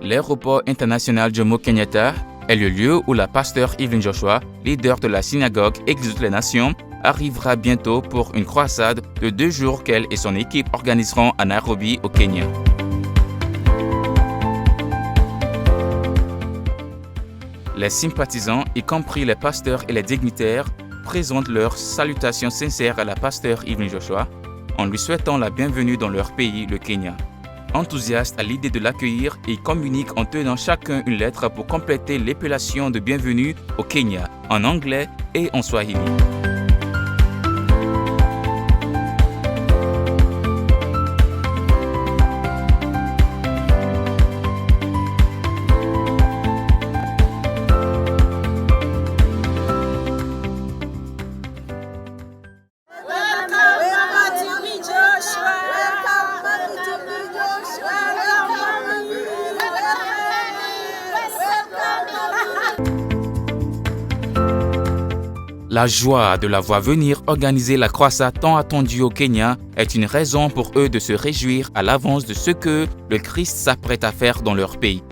L'aéroport international Jomo-Kenyatta est le lieu où la pasteur Evelyn Joshua, leader de la synagogue Église de toutes les Nations, arrivera bientôt pour une croisade de 2 jours qu'elle et son équipe organiseront à Nairobi, au Kenya. Les sympathisants, y compris les pasteurs et les dignitaires, présentent leurs salutations sincères à la pasteur Evelyn Joshua en lui souhaitant la bienvenue dans leur pays, le Kenya. Enthousiastes à l'idée de l'accueillir, ils communiquent en tenant chacun une lettre pour compléter l'épellation de bienvenue au Kenya, en anglais et en swahili. La joie de la voir venir organiser la croisade tant attendue au Kenya est une raison pour eux de se réjouir à l'avance de ce que le Christ s'apprête à faire dans leur pays.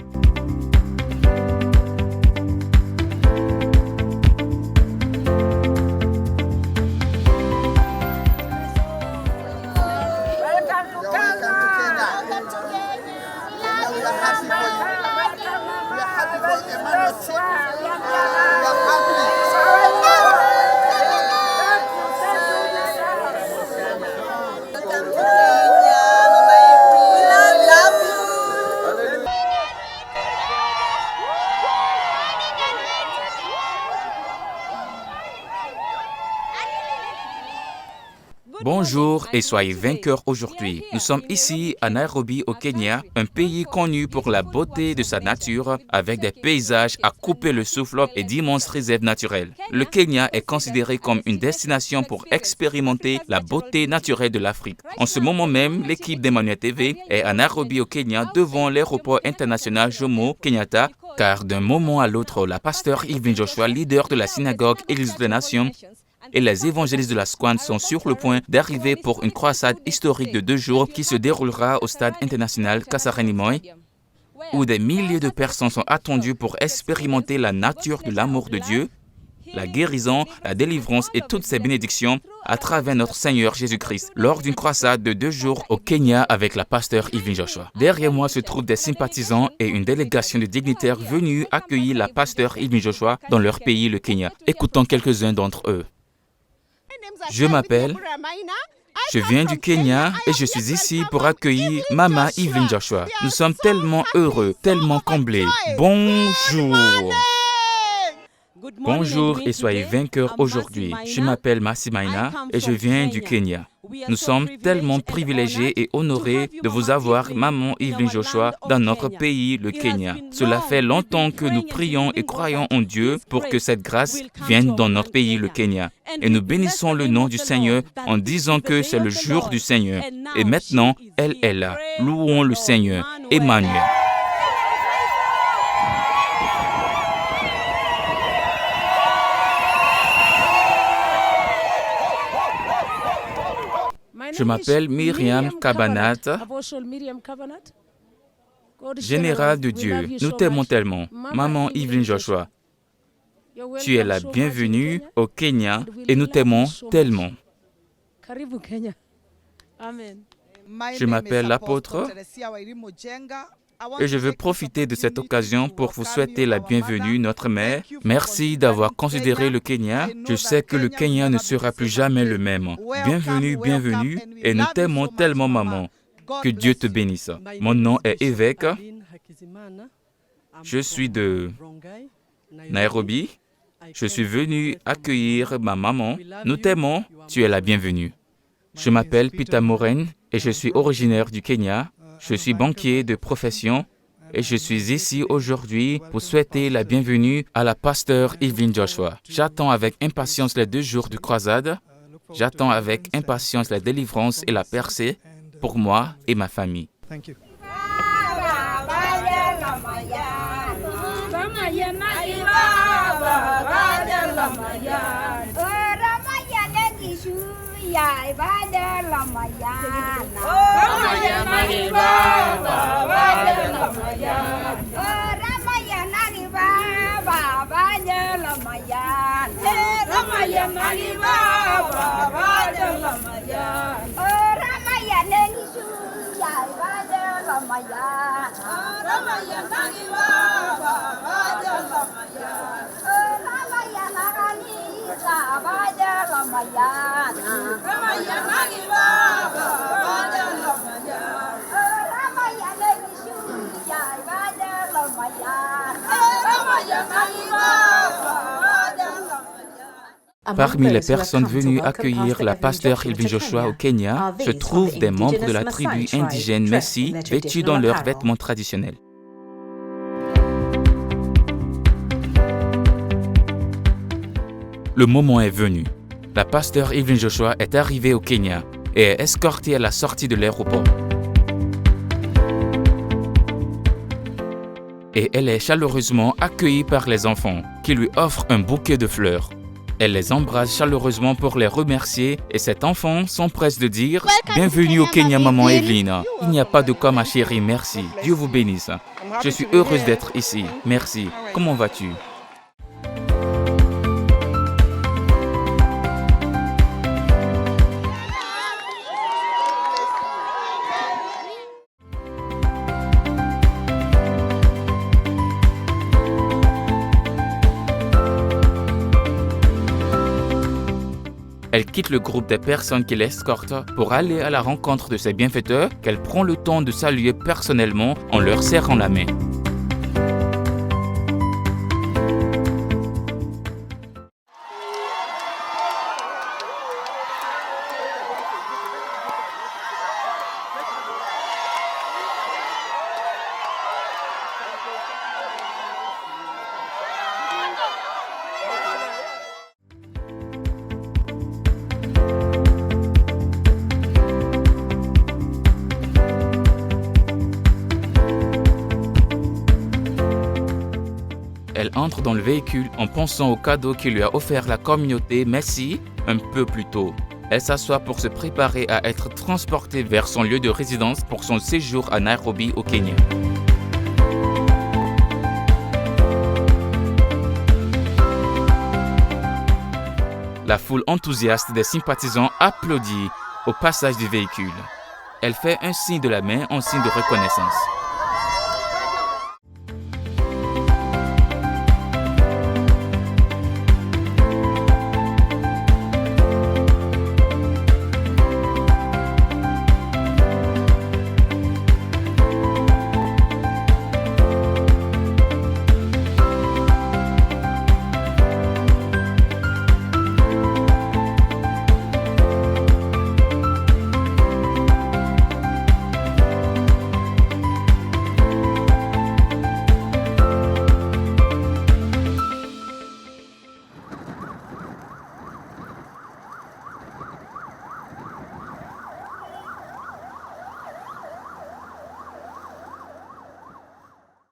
Bonjour et soyez vainqueurs aujourd'hui. Nous sommes ici à Nairobi au Kenya, un pays connu pour la beauté de sa nature, avec des paysages à couper le souffle et d'immenses réserves naturelles. Le Kenya est considéré comme une destination pour expérimenter la beauté naturelle de l'Afrique. En ce moment même, l'équipe d'Emmanuel TV est à Nairobi au Kenya devant l'aéroport international Jomo-Kenyatta, car d'un moment à l'autre, la pasteur Evelyn Joshua, leader de la synagogue Église de toutes les Nations, et les évangélistes de la Squan sont sur le point d'arriver pour une croisade historique de 2 jours qui se déroulera au stade international Kasarani Moi, où des milliers de personnes sont attendues pour expérimenter la nature de l'amour de Dieu, la guérison, la délivrance et toutes ces bénédictions à travers notre Seigneur Jésus-Christ, lors d'une croisade de 2 jours au Kenya avec la pasteur Evelyn Joshua. Derrière moi se trouvent des sympathisants et une délégation de dignitaires venus accueillir la pasteur Evelyn Joshua dans leur pays, le Kenya. Écoutons quelques-uns d'entre eux. Je m'appelle, je viens du Kenya et je suis ici pour accueillir Maman Evelyn Joshua. Nous sommes tellement heureux, tellement comblés. Bonjour. Bonjour et soyez vainqueurs aujourd'hui. Je m'appelle Mercy Maina et je viens du Kenya. Nous sommes tellement privilégiés et honorés de vous avoir, Maman Evelyn Joshua, dans notre pays, le Kenya. Cela fait longtemps que nous prions et croyons en Dieu pour que cette grâce vienne dans notre pays, le Kenya. Et nous bénissons le nom du Seigneur en disant que c'est le jour du Seigneur. Et maintenant, elle est là. Louons le Seigneur. Emmanuel. Je m'appelle Myriam Kabanat, générale de Dieu. Nous t'aimons tellement. Maman Evelyn Joshua, tu es la bienvenue au Kenya et nous t'aimons tellement. Je m'appelle l'apôtre et je veux profiter de cette occasion pour vous souhaiter la bienvenue, notre mère. Merci d'avoir considéré le Kenya. Je sais que le Kenya ne sera plus jamais le même. Bienvenue, bienvenue, et nous t'aimons tellement, maman. Que Dieu te bénisse. Mon nom est Évêque. Je suis de Nairobi. Je suis venu accueillir ma maman. Nous t'aimons, tu es la bienvenue. Je m'appelle Peter Moren et je suis originaire du Kenya. Je suis banquier de profession et je suis ici aujourd'hui pour souhaiter la bienvenue à la pasteur Evelyn Joshua. J'attends avec impatience les 2 jours de croisade. J'attends avec impatience la délivrance et la percée pour moi et ma famille. Parmi les personnes venues accueillir la pasteur Elvin Joshua au Kenya se trouvent des membres de la tribu indigène Messi vêtus dans leurs vêtements traditionnels. Le moment est venu. La pasteur Elvin Joshua est arrivée au Kenya et est escortée à la sortie de l'aéroport. Et elle est chaleureusement accueillie par les enfants qui lui offrent un bouquet de fleurs. Elle les embrasse chaleureusement pour les remercier et cet enfant s'empresse de dire « Bienvenue au Kenya, maman Evelyn. Il n'y a pas de quoi, ma chérie, merci. Dieu vous bénisse. Je suis heureuse d'être ici. Merci. Comment vas-tu » Elle quitte le groupe des personnes qui l'escortent pour aller à la rencontre de ses bienfaiteurs qu'elle prend le temps de saluer personnellement en leur serrant la main. Elle entre dans le véhicule en pensant au cadeau que lui a offert la communauté Messi un peu plus tôt. Elle s'assoit pour se préparer à être transportée vers son lieu de résidence pour son séjour à Nairobi au Kenya. La foule enthousiaste des sympathisants applaudit au passage du véhicule. Elle fait un signe de la main en signe de reconnaissance.